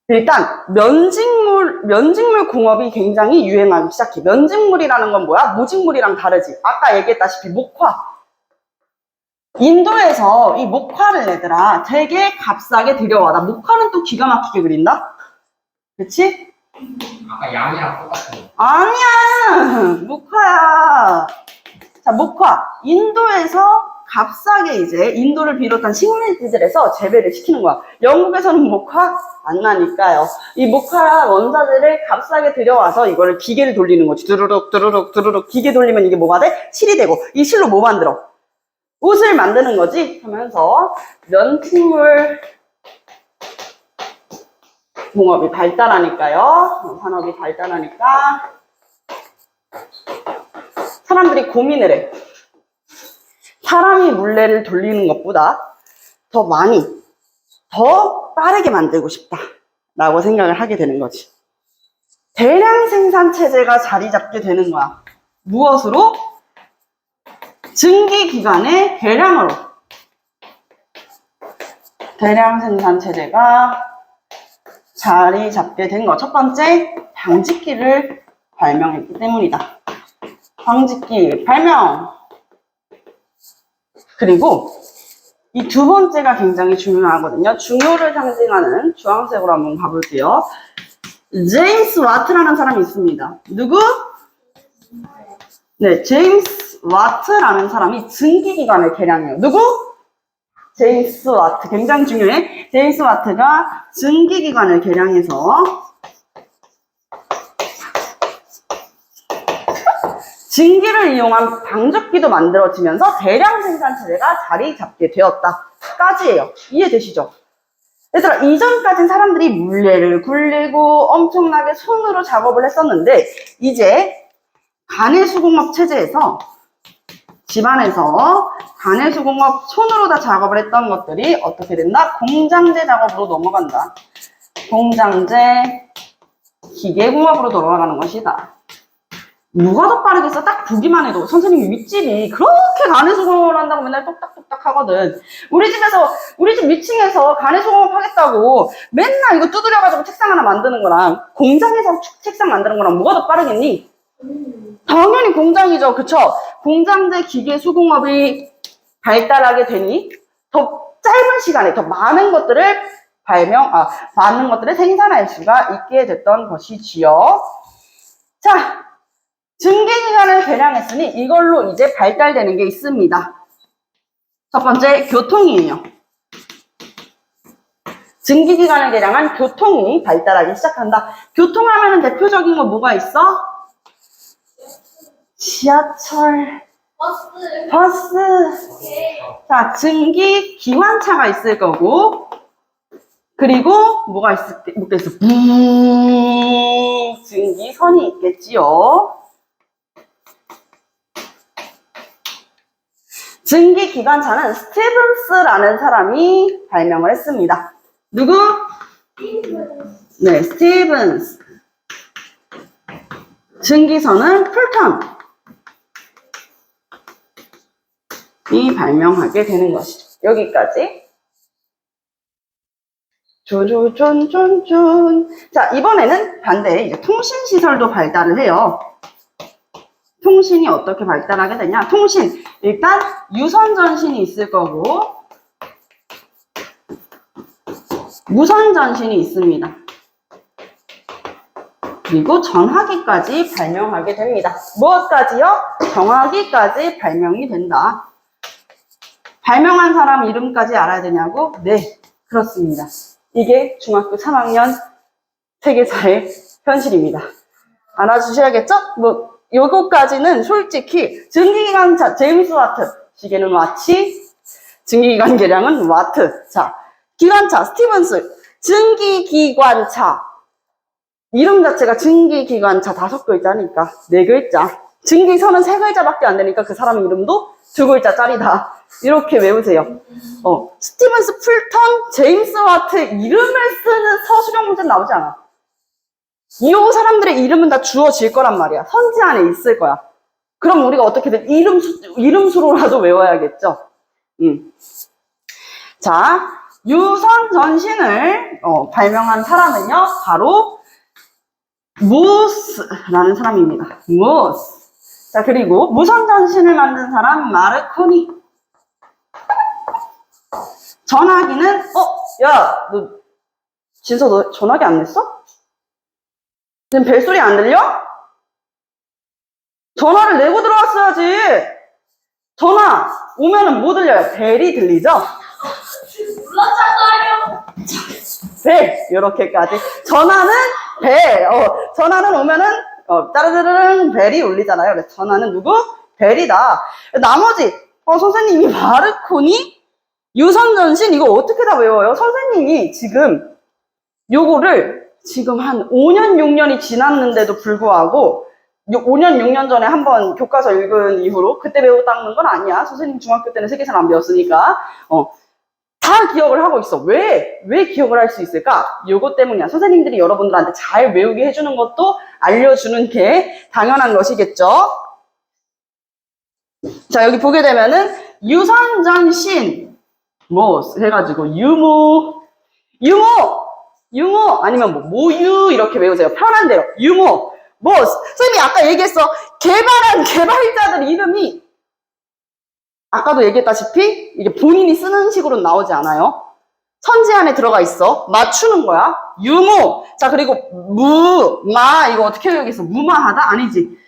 일단 면직물 공업이 굉장히 유행하기 시작해. 면직물이라는 건 뭐야? 모직물이랑 다르지. 아까 얘기했다시피 목화. 인도에서 이 목화를 얘들아 되게 값싸게 들여와. 나 목화는 또 기가 막히게 그린다? 그치? 아까 양이랑 똑같은 거. 아니야! 목화야. 자, 목화. 인도에서 값싸게 이제 인도를 비롯한 식민지들에서 재배를 시키는 거야. 영국에서는 목화 안 나니까요. 이 목화 원자재를 값싸게 들여와서 이거를 기계를 돌리는 거지. 두루룩 기계 돌리면 이게 뭐가 돼? 실이 되고. 이 실로 뭐 만들어? 옷을 만드는 거지. 하면서 면직물 공업이 발달하니까요. 산업이 발달하니까 사람들이 고민을 해. 사람이 물레를 돌리는 것보다 더 빠르게 만들고 싶다 라고 생각을 하게 되는 거지. 대량 생산 체제가 자리 잡게 되는 거야. 무엇으로? 증기기관의 대량으로. 대량 생산 체제가 자리 잡게 된 거. 첫 번째, 방직기를 발명했기 때문이다. 방직기 발명. 그리고 이 2번째가 굉장히 중요하거든요. 중요를 상징하는 주황색으로 한번 가볼게요. 제임스 와트라는 사람이 있습니다. 누구? 네, 제임스 와트라는 사람이 증기기관을 개량해요. 누구? 제임스 와트. 굉장히 중요해. 제임스 와트가 증기기관을 개량해서 증기를 이용한 방적기도 만들어지면서 대량 생산 체제가 자리 잡게 되었다. 까지예요. 이해되시죠? 얘들아, 이전까진 사람들이 물레를 굴리고 엄청나게 손으로 작업을 했었는데, 이제 가내수공업 체제에서 집안에서 가내수공업 손으로 다 작업을 했던 것들이 어떻게 된다? 공장제 작업으로 넘어간다. 공장제 기계공업으로 넘어가는 것이다. 누가 더 빠르겠어? 딱 보기만 해도 선생님 윗집이 그렇게 가내수공업을 한다고 맨날 똑딱똑딱 하거든. 우리 집 위층에서 가내수공업 하겠다고 맨날 이거 두드려가지고 책상 하나 만드는 거랑 공장에서 책상 만드는 거랑 뭐가 더 빠르겠니? 당연히 공장이죠. 그쵸? 공장제 기계수공업이 발달하게 되니 더 짧은 시간에 더 많은 것들을 많은 것들을 생산할 수가 있게 됐던 것이지요. 자, 증기기관을 개량했으니 이걸로 이제 발달되는 게 있습니다. 첫 번째, 교통이에요. 증기기관을 개량한 교통이 발달하기 시작한다. 교통하면 대표적인 거 뭐가 있어? 지하철, 버스. 자, 증기기관차가 있을 거고, 그리고 뭐가 있겠어? 증기선이 있겠지요. 증기기관차는 스티븐스라는 사람이 발명을 했습니다. 누구? 네, 스티븐스. 증기선은 풀턴이 발명하게 되는 것이죠. 여기까지. 쫀쫀쫀쫀. 자, 이번에는 반대에 이제 통신시설도 발달을 해요. 통신이 어떻게 발달하게 되냐? 통신. 일단 유선전신이 있을 거고, 무선전신이 있습니다. 그리고 전화기까지 발명하게 됩니다. 무엇까지요? 전화기까지 발명이 된다. 발명한 사람 이름까지 알아야 되냐고? 네, 그렇습니다. 이게 중학교 3학년 세계사의 현실입니다. 알아주셔야겠죠? 요거까지는 솔직히 증기기관차 제임스 와트, 시계는 와치, 증기기관 계량은 와트. 자, 기관차 스티븐스, 증기기관차. 이름 자체가 증기기관차 5글자니까 4글자. 증기선은 3글자밖에 안 되니까 그 사람 이름도 2글자짜리다. 이렇게 외우세요. 스티븐스, 풀턴, 제임스 와트 이름을 쓰는 서술형 문제는 나오지 않아. 이 사람들의 이름은 다 주어질 거란 말이야. 선지 안에 있을 거야. 그럼 우리가 어떻게든 이름수로라도 외워야겠죠. 자, 유선 전신을 발명한 사람은요, 바로 모스라는 사람입니다. 모스. 자, 그리고 무선 전신을 만든 사람 마르코니. 전화기는 야, 진서 너 전화기 안 냈어? 지금 벨소리 안 들려? 전화를 내고 들어왔어야지. 전화 오면은 뭐 들려요? 벨이 들리죠? 몰랐잖아요. 벨, 요렇게까지. 전화는 벨. 전화는 오면은 따르르릉 벨이 울리잖아요. 그래서 전화는 누구? 벨이다. 나머지 선생님이 마르코니 유선전신 이거 어떻게 다 외워요? 선생님이 지금 요거를 지금 한 5년, 6년이 지났는데도 불구하고 5년, 6년 전에 한번 교과서 읽은 이후로 그때 배웠다는 건 아니야. 선생님 중학교 때는 세계사를 안 배웠으니까. 다 기억을 하고 있어. 왜 기억을 할 수 있을까? 요거 때문이야. 선생님들이 여러분들한테 잘 외우게 해주는 것도 알려주는 게 당연한 것이겠죠. 자, 여기 보게 되면은 유선전신 뭐 해가지고 유모 아니면 모유 이렇게 외우세요. 편한 대로 유모 선생님이 아까 얘기했어. 개발한 개발자들 이름이 아까도 얘기했다시피 이게 본인이 쓰는 식으로 나오지 않아요. 선지 안에 들어가 있어. 맞추는 거야. 유모. 자, 그리고 무마 이거 어떻게 여기서 무마하다? 아니지.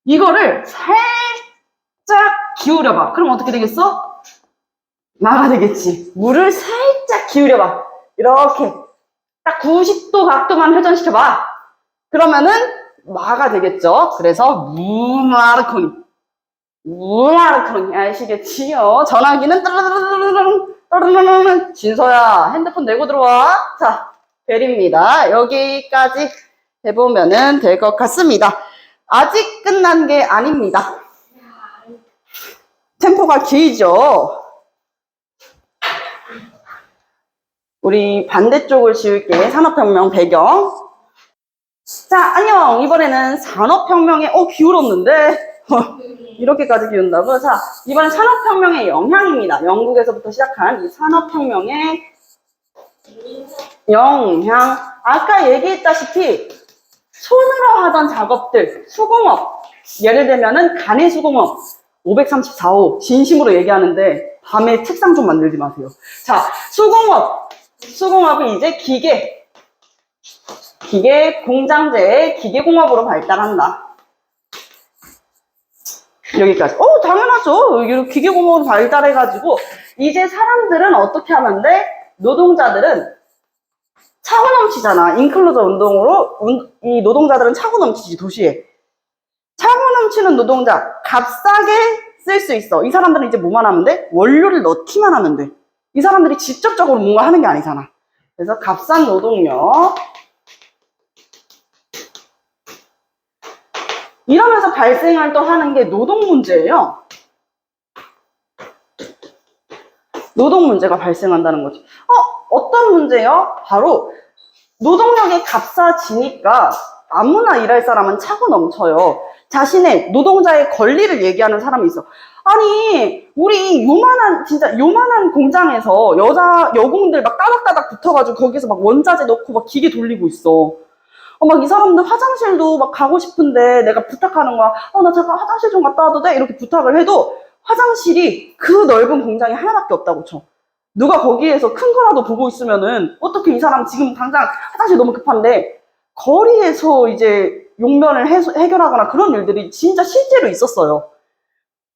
이거를 살짝 기울여봐. 그럼 어떻게 되겠어? 마가 되겠지. 물을 살짝 기울여봐. 이렇게 딱 90도 각도만 회전시켜봐. 그러면은 마가 되겠죠. 그래서 무마르코니 아시겠지요? 전화기는 따르르르르 따르르르르. 진서야, 핸드폰 내고 들어와. 자, 벨입니다. 여기까지 해보면은 될 것 같습니다. 아직 끝난 게 아닙니다. 템포가 길죠? 우리 반대쪽을 지울게. 산업혁명 배경. 자, 안녕. 이번에는 산업혁명에, 기울었는데. 이렇게까지 기운다고? 자, 이번엔 산업혁명의 영향입니다. 영국에서부터 시작한 이 산업혁명의 영향. 아까 얘기했다시피, 손으로 하던 작업들, 수공업. 예를 들면은 가내수공업. 534호. 진심으로 얘기하는데, 밤에 책상 좀 만들지 마세요. 자, 수공업. 수공업이 이제 기계 공장제의 기계공업으로 발달한다. 여기까지. 당연하죠. 기계공업으로 발달해가지고, 이제 사람들은 어떻게 하면 돼? 노동자들은 차고 넘치잖아. 인클루저 운동으로, 이 노동자들은 차고 넘치지, 도시에. 차고 넘치는 노동자, 값싸게 쓸 수 있어. 이 사람들은 이제 뭐만 하면 돼? 원료를 넣기만 하면 돼. 이 사람들이 직접적으로 뭔가 하는 게 아니잖아. 그래서 값싼 노동력. 이러면서 발생을 또 하는 게 노동 문제예요. 노동 문제가 발생한다는 거죠. 어떤 문제요? 바로 노동력이 값싸지니까 아무나 일할 사람은 차고 넘쳐요. 자신의 노동자의 권리를 얘기하는 사람이 있어. 아니, 우리 진짜 요만한 공장에서 여공들 막 따닥따닥 붙어가지고 거기서 막 원자재 넣고 막 기계 돌리고 있어. 막 이 사람들 화장실도 막 가고 싶은데 내가 부탁하는 거야. 나 잠깐 화장실 좀 갔다 와도 돼? 이렇게 부탁을 해도 화장실이 그 넓은 공장이 하나밖에 없다고 쳐. 누가 거기에서 큰 거라도 보고 있으면은 어떻게 이 사람 지금 당장 화장실 너무 급한데 거리에서 이제 용변을 해결하거나 그런 일들이 진짜 실제로 있었어요.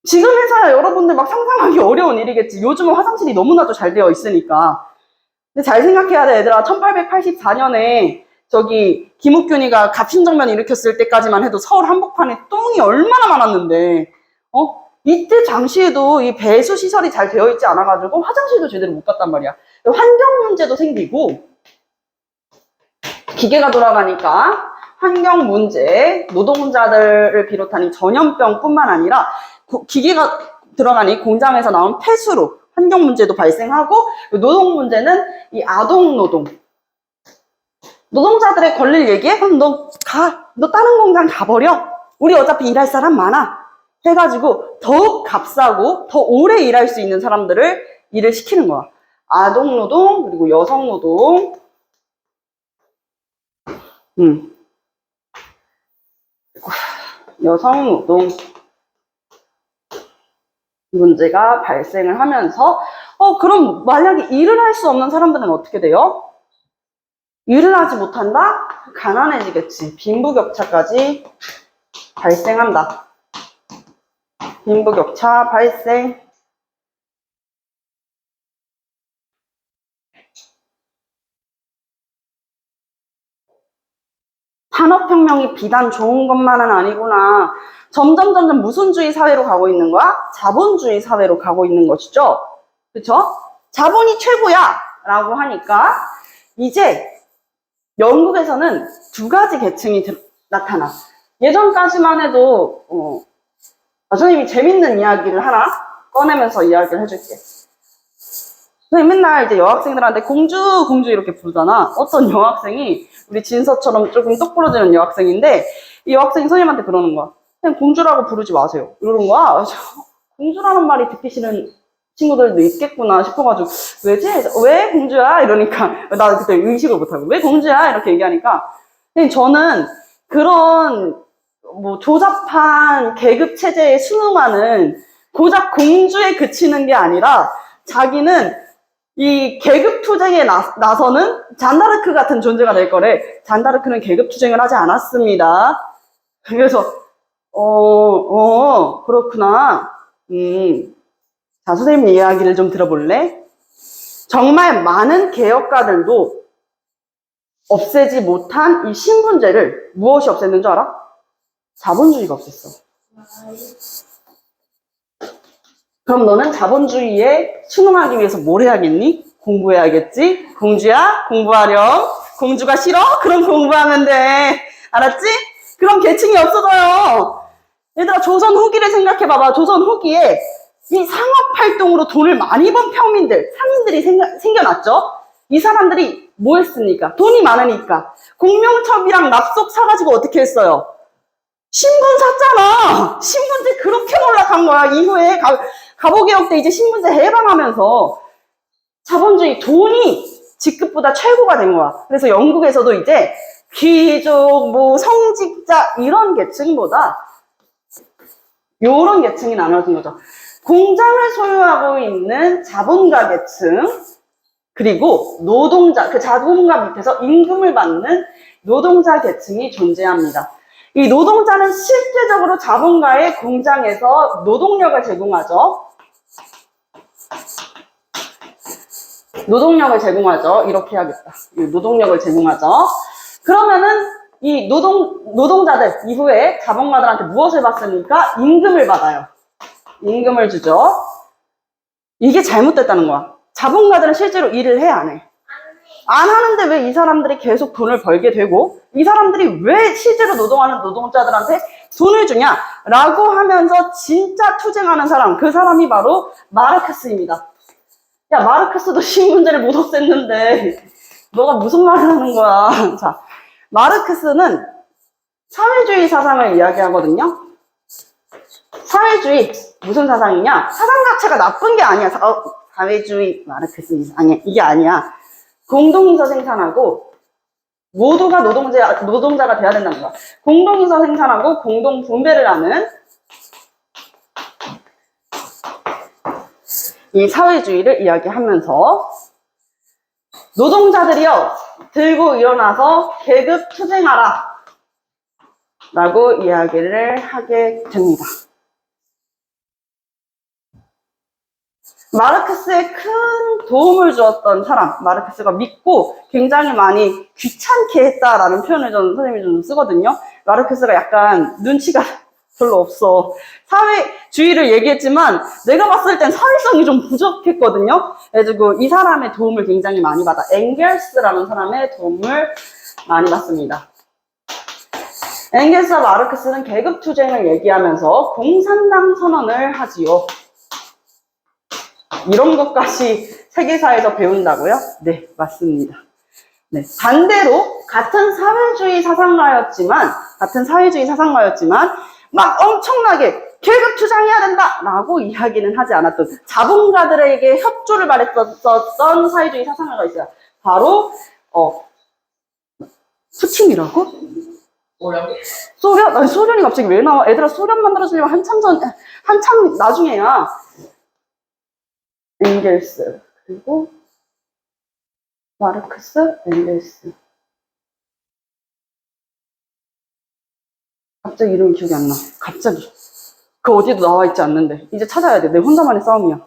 지금에서야 여러분들 막 상상하기 어려운 일이겠지. 요즘은 화장실이 너무나도 잘 되어 있으니까. 근데 잘 생각해야 돼, 얘들아. 1884년에 저기 김옥균이가 갑신정변 일으켰을 때까지만 해도 서울 한복판에 똥이 얼마나 많았는데, 이때 당시에도 이 배수 시설이 잘 되어 있지 않아가지고 화장실도 제대로 못 갔단 말이야. 환경 문제도 생기고, 기계가 돌아가니까 환경 문제, 노동자들을 비롯한 이 전염병뿐만 아니라 기계가 들어가니 공장에서 나온 폐수로 환경 문제도 발생하고, 노동 문제는 이 아동 노동. 노동자들의 권리를 얘기해? 그럼 너 다른 공장 가버려. 우리 어차피 일할 사람 많아. 해가지고 더욱 값싸고 더 오래 일할 수 있는 사람들을 일을 시키는 거야. 아동 노동, 그리고 여성 노동. 여성 노동 문제가 발생을 하면서 그럼 만약에 일을 할 수 없는 사람들은 어떻게 돼요? 일을 하지 못한다? 가난해지겠지. 빈부격차까지 발생한다. 빈부격차 발생. 산업혁명이 비단 좋은 것만은 아니구나. 점점 무슨주의 사회로 가고 있는 거야? 자본주의 사회로 가고 있는 것이죠. 그쵸? 자본이 최고야! 라고 하니까 이제 영국에서는 두 가지 계층이 나타나. 예전까지만 해도 선생님이 재밌는 이야기를 하나 꺼내면서 이야기를 해줄게. 선생님 맨날 이제 여학생들한테 공주 이렇게 부르잖아. 어떤 여학생이 우리 진서처럼 조금 똑부러지는 여학생인데 이 여학생이 선생님한테 그러는 거야. 그냥 공주라고 부르지 마세요. 이러는 거야. 그래서 공주라는 말이 듣기 싫은 친구들도 있겠구나 싶어가지고 왜지? 왜 공주야? 이러니까 나 그때 의식을 못하고 왜 공주야? 이렇게 얘기하니까 저는 그런 조잡한 계급 체제에 순응하는 고작 공주에 그치는 게 아니라 자기는 이 계급 투쟁에 나서는 잔다르크 같은 존재가 될 거래. 잔다르크는 계급 투쟁을 하지 않았습니다. 그래서 그렇구나. 자, 선생님 이야기를 좀 들어볼래? 정말 많은 개혁가들도 없애지 못한 이 신분제를 무엇이 없앴는 줄 알아? 자본주의가 없앴어. 그럼 너는 자본주의에 순응하기 위해서 뭘 해야겠니? 공부해야겠지? 공주야, 공부하렴. 공주가 싫어? 그럼 공부하면 돼. 알았지? 그럼 계층이 없어져요. 얘들아, 조선 후기를 생각해봐봐. 조선 후기에 이 상업활동으로 돈을 많이 번 평민들, 상인들이 생겨났죠? 이 사람들이 뭐 했습니까? 돈이 많으니까. 공명첩이랑 납속 사가지고 어떻게 했어요? 신분 샀잖아. 신분제 그렇게 올라간 거야. 이후에 갑오개혁 때 이제 신분제 해방하면서 자본주의 돈이 직급보다 최고가 된 거야. 그래서 영국에서도 이제 귀족, 뭐 성직자 이런 계층보다 요런 계층이 나눠진 거죠. 공장을 소유하고 있는 자본가 계층, 그리고 노동자, 그 자본가 밑에서 임금을 받는 노동자 계층이 존재합니다. 이 노동자는 실제적으로 자본가의 공장에서 노동력을 제공하죠. 노동력을 제공하죠. 이렇게 해야겠다. 노동력을 제공하죠. 그러면은 이 노동자들 이후에 자본가들한테 무엇을 받습니까? 임금을 받아요. 임금을 주죠. 이게 잘못됐다는 거야. 자본가들은 실제로 일을 해, 안 해? 안 하는데 왜 이 사람들이 계속 돈을 벌게 되고 이 사람들이 왜 실제로 노동하는 노동자들한테 돈을 주냐? 라고 하면서 진짜 투쟁하는 사람, 그 사람이 바로 마르크스입니다. 야, 마르크스도 신문제를 못 없앴는데 너가 무슨 말을 하는 거야? 자, 마르크스는 사회주의 사상을 이야기하거든요. 사회주의 무슨 사상이냐? 사상 자체가 나쁜 게 아니야. 사회주의 마르크스 아니야. 이게 아니야. 공동에서 생산하고 모두가 노동자가 돼야 된다는 거야. 공동에서 생산하고 공동 분배를 하는 이 사회주의를 이야기하면서 노동자들이요 들고 일어나서 계급 투쟁하라 라고 이야기를 하게 됩니다. 마르크스에 큰 도움을 주었던 사람, 마르크스가 믿고 굉장히 많이 귀찮게 했다라는 표현을 저는 선생님이 좀 쓰거든요. 마르크스가 약간 눈치가 별로 없어. 사회주의를 얘기했지만 내가 봤을 땐 사회성이 좀 부족했거든요. 그래가지고 이 사람의 도움을 굉장히 많이 받아. 엥겔스라는 사람의 도움을 많이 받습니다. 엥겔스와 마르크스는 계급투쟁을 얘기하면서 공산당 선언을 하지요. 이런 것까지 세계사에서 배운다고요? 네, 맞습니다. 네, 반대로 같은 사회주의 사상가였지만 막 엄청나게 계급 투쟁해야 된다라고 이야기는 하지 않았던 자본가들에게 협조를 바랬었던 사회주의 사상가가 있어요. 바로 푸틴이라고? 소련? 아니, 소련이 갑자기 왜 나와? 애들아, 소련 만들어주려면 한참 나중에야. 엥겔스, 그리고 마르크스, 엥겔스. 갑자기 이름이 기억이 안 나. 갑자기. 그 어디에도 나와 있지 않는데. 이제 찾아야 돼. 내 혼자만의 싸움이야.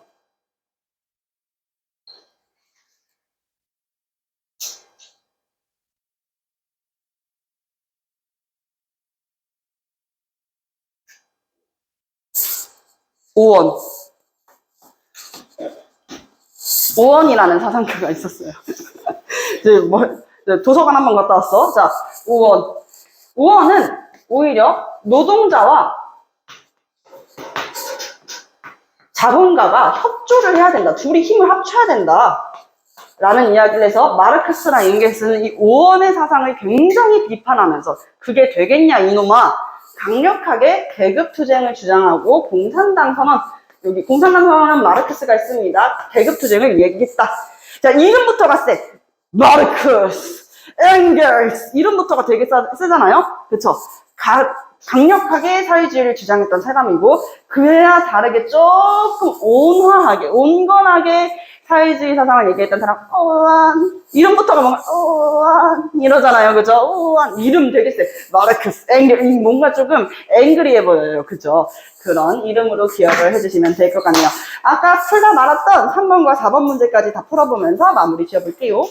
오원이라는 사상가가 있었어요. 이제 도서관 한번 갔다 왔어. 자, 오원은 오히려 노동자와 자본가가 협조를 해야 된다. 둘이 힘을 합쳐야 된다. 라는 이야기를 해서 마르크스랑 엥겔스는 이 오원의 사상을 굉장히 비판하면서 그게 되겠냐 이놈아, 강력하게 계급투쟁을 주장하고 공산당 선언, 여기 공산당 선언은 마르크스가 있습니다. 계급투쟁을 얘기했다. 자, 이름부터가 세. 마르크스, 엥겔스 이름부터가 되게 세잖아요. 그쵸? 강력하게 사회주의를 주장했던 사람이고 그야 다르게 조금 온건하게 사회주의 사상을 얘기했던 사람, 오원. 이름부터가 뭔가, 오원. 이러잖아요. 그죠? 오원. 이름 되게 세. 마르크스, 엥겔. 뭔가 조금 앵그리해 보여요. 그죠? 그런 이름으로 기억을 해주시면 될 것 같네요. 아까 풀다 말았던 3번과 4번 문제까지 다 풀어보면서 마무리 지어볼게요.